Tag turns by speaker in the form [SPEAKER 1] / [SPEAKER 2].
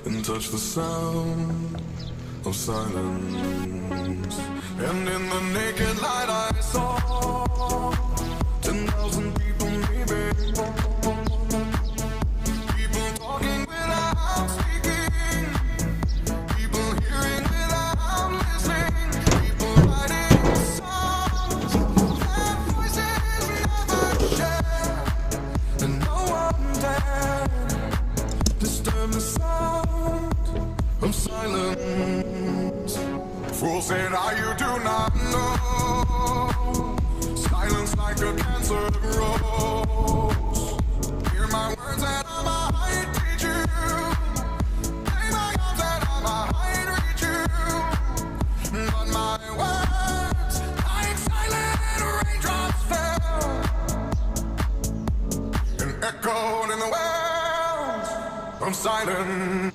[SPEAKER 1] and touch the sound of silence. And in the naked light I saw 10,000 people, maybe. People talking without speaking, people hearing without listening, people writing songs that voices never share, and no one dared disturb the sound of silence. Fool said, you do not know. Silence like a cancer grows. Hear my words that I might teach you. Play my arms that I might reach you. But my words, like silent raindrops fell and echoed in the wells of silence.